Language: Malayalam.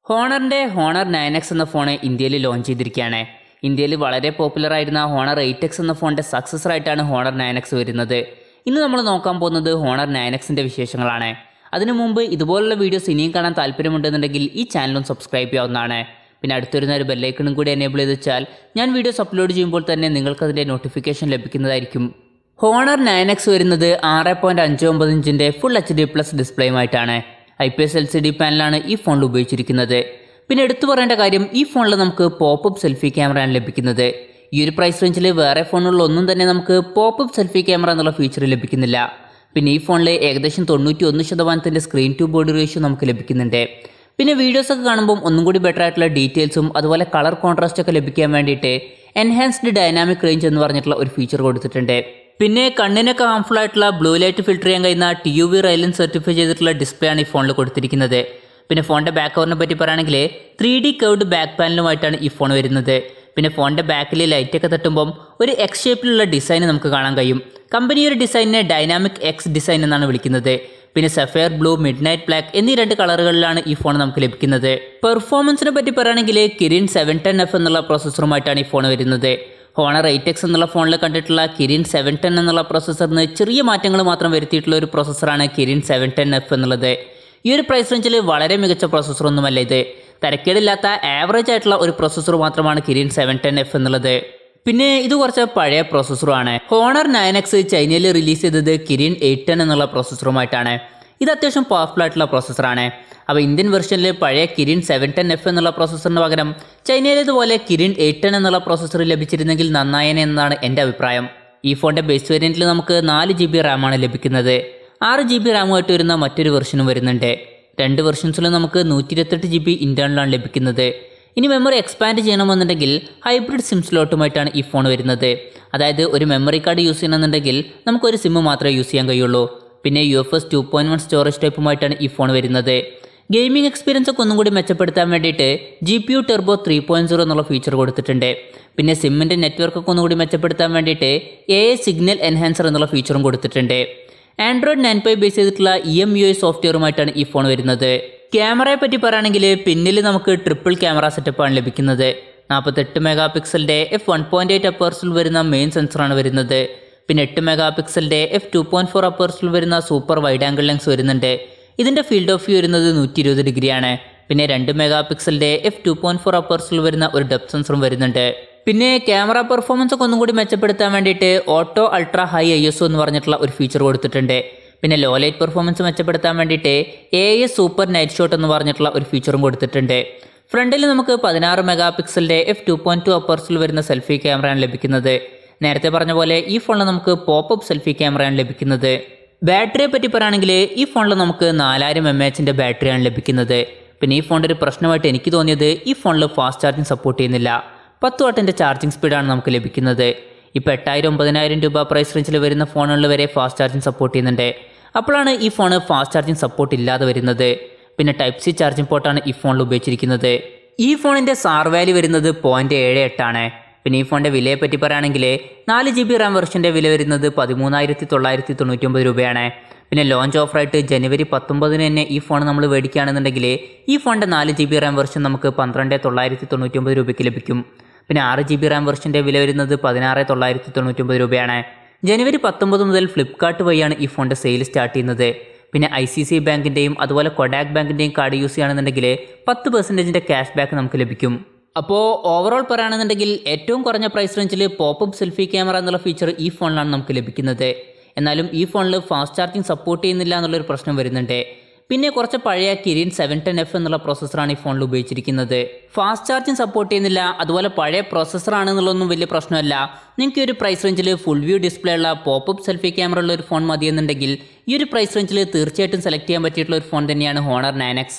ഹോണറിൻ്റെ ഹോണർ 9X എന്ന ഫോൺ ഇന്ത്യയിൽ ലോഞ്ച് ചെയ്തിരിക്കുകയാണ്. ഇന്ത്യയിൽ വളരെ പോപ്പുലർ ആയിരുന്ന ഹോണർ 8X എന്ന ഫോണിൻ്റെ സക്സസറായിട്ടാണ് ഹോണർ 9X വരുന്നത്. ഇന്ന് നമ്മൾ നോക്കാൻ പോകുന്നത് ഹോണർ 9Xൻ്റെ വിശേഷങ്ങളാണ്. അതിനു മുമ്പ് ഇതുപോലുള്ള വീഡിയോസ് ഇനിയും കാണാൻ താല്പര്യമുണ്ടെന്നുണ്ടെങ്കിൽ ഈ ചാനലും സബ്സ്ക്രൈബ് ചെയ്യാവുന്നതാണ്. പിന്നെ അടുത്തൊരുന്ന ഒരു ബെല്ലൈക്കണും കൂടി എനേബിൾ ചെയ്ത് വെച്ചാൽ ഞാൻ വീഡിയോസ് അപ്ലോഡ് ചെയ്യുമ്പോൾ തന്നെ നിങ്ങൾക്കതിൻ്റെ നോട്ടിഫിക്കേഷൻ ലഭിക്കുന്നതായിരിക്കും. ഹോണർ 9X വരുന്നത് 6.59 ഇഞ്ചിൻ്റെ ഫുൾ HD+ ഡിസ്പ്ലേയുമായിട്ടാണ്. IPS LCD പാനലാണ് ഈ ഫോണിൽ ഉപയോഗിച്ചിരിക്കുന്നത്. പിന്നെ എടുത്തു പറയേണ്ട കാര്യം, ഈ ഫോണിൽ നമുക്ക് പോപ്പപ്പ് സെൽഫി ക്യാമറയാണ് ലഭിക്കുന്നത്. ഈ ഒരു പ്രൈസ് റേഞ്ചിൽ വേറെ ഫോണുകളിലൊന്നും തന്നെ നമുക്ക് പോപ്പപ്പ് സെൽഫി ക്യാമറ എന്നുള്ള ഫീച്ചർ ലഭിക്കുന്നില്ല. പിന്നെ ഈ ഫോണിൽ ഏകദേശം 91% സ്ക്രീൻ ടു ബോഡി റേഷ്യോ നമുക്ക് ലഭിക്കുന്നുണ്ട്. പിന്നെ വീഡിയോസൊക്കെ കാണുമ്പോൾ ഒന്നും കൂടി ബെറ്റർ ആയിട്ടുള്ള ഡീറ്റെയിൽസും അതുപോലെ കളർ കോൺട്രാസ്റ്റ് ഒക്കെ ലഭിക്കാൻ വേണ്ടിയിട്ട് എൻഹാൻസ്ഡ് ഡൈനാമിക് റേഞ്ച് എന്ന് പറഞ്ഞിട്ടുള്ള ഒരു ഫീച്ചർ കൊടുത്തിട്ടുണ്ട്. പിന്നെ കണ്ണിനൊക്കെ ഹാംഫുൾ ആയിട്ടുള്ള ബ്ലൂ ലൈറ്റ് ഫിൽറ്റർ ചെയ്യാൻ കഴിയുന്ന TUV റൈലൻ സർട്ടിഫൈ ചെയ്തിട്ടുള്ള ഡിസ്പ്ലേ ആണ് ഈ ഫോണിൽ കൊടുത്തിരിക്കുന്നത്. പിന്നെ ഫോണിൻ്റെ ബാക്ക് കവറിനെ പറ്റി പറയുകയാണെങ്കിൽ 3D കർവ്ഡ് ബാക്ക് പാനലുമായിട്ടാണ് ഈ ഫോൺ വരുന്നത്. പിന്നെ ഫോണിൻ്റെ ബാക്കിൽ ലൈറ്റൊക്കെ തട്ടുമ്പം ഒരു X ഷേപ്പിലുള്ള ഡിസൈൻ നമുക്ക് കാണാൻ കഴിയും. കമ്പനി ഒരു ഡിസൈനിനെ ഡൈനാമിക് X ഡിസൈൻ എന്നാണ് വിളിക്കുന്നത്. പിന്നെ sapphire blue, mid night black എന്നീ 2 കളറുകളിലാണ് ഈ ഫോൺ നമുക്ക് ലഭിക്കുന്നത്. പെർഫോമൻസിനെ പറ്റി പറയുകയാണെങ്കിൽ കിരിൻ 710F എന്നുള്ള പ്രോസസ്സറുമായിട്ടാണ് ഈ ഫോൺ വരുന്നത്. ഹോണർ 8X എന്നുള്ള ഫോണിൽ കണ്ടിട്ടുള്ള കിരിൻ 710 എന്നുള്ള പ്രോസസ്സറിന് ചെറിയ മാറ്റങ്ങൾ മാത്രം വരുത്തിയിട്ടുള്ള ഒരു പ്രോസസ്സറാണ് കിരിൻ 710F എന്നുള്ളത്. ഈ ഒരു പ്രൈസ് റേഞ്ചിൽ വളരെ മികച്ച പ്രോസസ്സറൊന്നുമല്ല ഇത്. തരക്കേടില്ലാത്ത ആവറേജ് ആയിട്ടുള്ള ഒരു പ്രോസസ്സർ മാത്രമാണ് കിരിൻ 710F എന്നുള്ളത്. പിന്നെ ഇത് കുറച്ച് പഴയ പ്രോസസ്സറുമാണ്. ഹോണർ 9X ചൈനയിൽ റിലീസ് ചെയ്തത് കിരിൻ 810 എന്നുള്ള പ്രോസസ്സറുമായിട്ടാണ്. ഇത് അത്യാവശ്യം പവർഫുൾ ആയിട്ടുള്ള പ്രോസസ്സറാണ്. അപ്പോൾ ഇന്ത്യൻ വെർഷനിൽ പഴയ കിരിൻ 710F എന്നുള്ള പ്രോസസ്സറിന് പകരം ചൈനയിലേതുപോലെ കിരിൻ 810 എന്നുള്ള പ്രോസസ്സർ ലഭിച്ചിരുന്നെങ്കിൽ നന്നായേനെ എന്നാണ് എൻ്റെ അഭിപ്രായം. ഈ ഫോണിൻ്റെ ബേസ് വേരിയൻറ്റിൽ നമുക്ക് 4GB റാമാണ് ലഭിക്കുന്നത്. 6GB റാമുമായിട്ട് വരുന്ന മറ്റൊരു വെർഷനും വരുന്നുണ്ട്. 2 വെർഷൻസിലും നമുക്ക് 128GB ഇൻറ്റേർണലാണ് ലഭിക്കുന്നത്. ഇനി മെമ്മറി എക്സ്പാൻഡ് ചെയ്യണമെന്നുണ്ടെങ്കിൽ ഹൈബ്രിഡ് സിം സ്ലോട്ടുമായിട്ടാണ് ഈ ഫോൺ വരുന്നത്. അതായത് ഒരു മെമ്മറി കാർഡ് യൂസ് ചെയ്യണമെന്നുണ്ടെങ്കിൽ നമുക്കൊരു സിം മാത്രമേ യൂസ് ചെയ്യാൻ കഴിയുള്ളൂ. പിന്നെ UFS 2.1 സ്റ്റോറേജ് ടൈപ്പുമായിട്ടാണ് ഈ ഫോൺ വരുന്നത്. ഗെയിമിംഗ് എക്സ്പീരിയൻസ് ഒക്കെ ഒന്നും കൂടി മെച്ചപ്പെടുത്താൻ വേണ്ടിയിട്ട് GPU ടർബോ 3.0 എന്നുള്ള ഫീച്ചർ കൊടുത്തിട്ടുണ്ട്. പിന്നെ സിമ്മിൻ്റെ നെറ്റ്വർക്കൊക്കെ ഒന്നുകൂടി മെച്ചപ്പെടുത്താൻ വേണ്ടിയിട്ട് AI സിഗ്നൽ എൻഹാൻസർ എന്നുള്ള ഫീച്ചറും കൊടുത്തിട്ടുണ്ട്. ആൻഡ്രോയിഡ് 9 ബേസ് ചെയ്തിട്ടുള്ള EMUI സോഫ്റ്റ്വെയറുമായിട്ടാണ് ഈ ഫോൺ വരുന്നത്. ക്യാമറയെ പറ്റി പറയുകയാണെങ്കിൽ പിന്നിൽ നമുക്ക് ട്രിപ്പിൾ ക്യാമറ സെറ്റപ്പാണ് ലഭിക്കുന്നത്. 48 മെഗാപിക്സലിൻ്റെ f1.8 അപ്പേഴ്സിൽ വരുന്ന മെയിൻ സെൻസറാണ് വരുന്നത്. പിന്നെ 8 മെഗാപിക്സലിൻ്റെ f2.4 അപ്പേഴ്സിൽ വരുന്ന സൂപ്പർ വൈഡ് ആംഗിൾ ലെൻസ് വരുന്നുണ്ട്. ഇതിൻ്റെ ഫീൽഡ് ഓഫ് വ്യൂ വരുന്നത് 120 ഡിഗ്രിയാണ്. പിന്നെ 2 മെഗാപിക്സലിൻ്റെ f2.4 അപ്പേഴ്സിൽ വരുന്ന ഒരു ഡെപ്ത് സെൻസറും വരുന്നുണ്ട്. പിന്നെ ക്യാമറ പെർഫോമൻസ് ഒക്കെ ഒന്നും കൂടി മെച്ചപ്പെടുത്താൻ വേണ്ടിയിട്ട് ഓട്ടോ അൾട്രാ ഹൈ ISO എന്ന് പറഞ്ഞിട്ടുള്ള ഒരു ഫീച്ചർ കൊടുത്തിട്ടുണ്ട്. പിന്നെ ലോ ലൈറ്റ് പെർഫോമൻസ് മെച്ചപ്പെടുത്താൻ വേണ്ടിയിട്ട് AIS സൂപ്പർ നൈറ്റ് ഷോട്ട് എന്ന് പറഞ്ഞിട്ടുള്ള ഒരു ഫീച്ചറും കൊടുത്തിട്ടുണ്ട്. ഫ്രണ്ടിൽ നമുക്ക് 16 മെഗാപിക്സലിൻ്റെ f2.2 അപ്പേഴ്സിൽ വരുന്ന സെൽഫി ക്യാമറയാണ് ലഭിക്കുന്നത്. നേരത്തെ പറഞ്ഞ പോലെ ഈ ഫോണിൽ നമുക്ക് പോപ്പപ്പ് സെൽഫി ക്യാമറയാണ് ലഭിക്കുന്നത്. ബാറ്ററിയെ പറ്റി പറയുകയാണെങ്കിൽ ഈ ഫോണിൽ നമുക്ക് 4000 mAh ബാറ്ററിയാണ് ലഭിക്കുന്നത്. പിന്നെ ഈ ഫോണിൻ്റെ ഒരു പ്രശ്നമായിട്ട് എനിക്ക് തോന്നിയത് ഈ ഫോണിൽ ഫാസ്റ്റ് ചാർജിങ് സപ്പോർട്ട് ചെയ്യുന്നില്ല. 10 വാട്ടിൻ്റെ ചാർജിങ് സ്പീഡാണ് നമുക്ക് ലഭിക്കുന്നത്. ഇപ്പോൾ 8000-9000 രൂപ പ്രൈസ് റേഞ്ചിൽ വരുന്ന ഫോണുകളിൽ വരെ ഫാസ്റ്റ് ചാർജിങ് സപ്പോർട്ട് ചെയ്യുന്നുണ്ട്. അപ്പോഴാണ് ഈ ഫോൺ ഫാസ്റ്റ് ചാർജിങ് സപ്പോർട്ട് ഇല്ലാതെ വരുന്നത്. പിന്നെ Type-C ചാർജിങ് പോർട്ടാണ് ഈ ഫോണിൽ ഉപയോഗിച്ചിരിക്കുന്നത്. ഈ ഫോണിൻ്റെ SAR വാല്യൂ വരുന്നത് 0.78 ആണ്. പിന്നെ ഈ ഫോണിൻ്റെ വിലയെ പറ്റി പറയുകയാണെങ്കിൽ 4GB റാം വെർഷൻ്റെ വില വരുന്നത് 13,999 രൂപയാണ്. പിന്നെ ലോഞ്ച് ഓഫറായിട്ട് ജനുവരി 19 തന്നെ ഈ ഫോൺ നമ്മൾ മേടിക്കുകയാണെന്നുണ്ടെങ്കിൽ ഈ ഫോണിൻ്റെ 4GB റാം വെർഷൻ നമുക്ക് 12,999 രൂപയ്ക്ക് ലഭിക്കും. പിന്നെ 6GB റാം വെർഷൻ്റെ വില വരുന്നത് 16,999 രൂപയാണ്. ജനുവരി 19 മുതൽ ഫ്ലിപ്കാർട്ട് വഴിയാണ് ഈ ഫോണിൻ്റെ സെയിൽ സ്റ്റാർട്ട് ചെയ്യുന്നത്. പിന്നെ ICICI ബാങ്കിൻ്റെയും അതുപോലെ കൊഡാക് ബാങ്കിൻ്റെയും കാർഡ് യൂസ് ചെയ്യുകയാണെന്നുണ്ടെങ്കിൽ 10% ക്യാഷ് ബാക്ക് നമുക്ക് ലഭിക്കും. അപ്പോൾ ഓവറോൾ പറയുകയാണെന്നുണ്ടെങ്കിൽ ഏറ്റവും കുറഞ്ഞ പ്രൈസ് റേഞ്ചിൽ പോപ്പപ്പ് സെൽഫി ക്യാമറ എന്നുള്ള ഫീച്ചർ ഈ ഫോണിലാണ് നമുക്ക് ലഭിക്കുന്നത്. എന്നാലും ഈ ഫോണിൽ ഫാസ്റ്റ് ചാർജിങ് സപ്പോർട്ട് ചെയ്യുന്നില്ല എന്നുള്ളൊരു പ്രശ്നം വരുന്നുണ്ട്. പിന്നെ കുറച്ച് പഴയ കിരിൻ 710F എന്നുള്ള പ്രോസസ്സറാണ് ഈ ഫോണിൽ ഉപയോഗിച്ചിരിക്കുന്നത്. ഫാസ്റ്റ് ചാർജിങ് സപ്പോർട്ട് ചെയ്യുന്നില്ല, അതുപോലെ പഴയ പ്രോസസ്സറാണെന്നുള്ളതൊന്നും വലിയ പ്രശ്നമല്ല. നിങ്ങൾക്ക് ഈ ഒരു പ്രൈസ് റേഞ്ചിൽ ഫുൾ വ്യൂ ഡിസ്പ്ലേ ഉള്ള പോപ്പപ്പ് സെൽഫി ക്യാമറ ഉള്ള ഒരു ഫോൺ മതിയെന്നുണ്ടെങ്കിൽ ഈ ഒരു പ്രൈസ് റേഞ്ചിൽ തീർച്ചയായിട്ടും സെലക്ട് ചെയ്യാൻ പറ്റിയിട്ടുള്ള ഒരു ഫോൺ തന്നെയാണ് ഹോണർ 9X.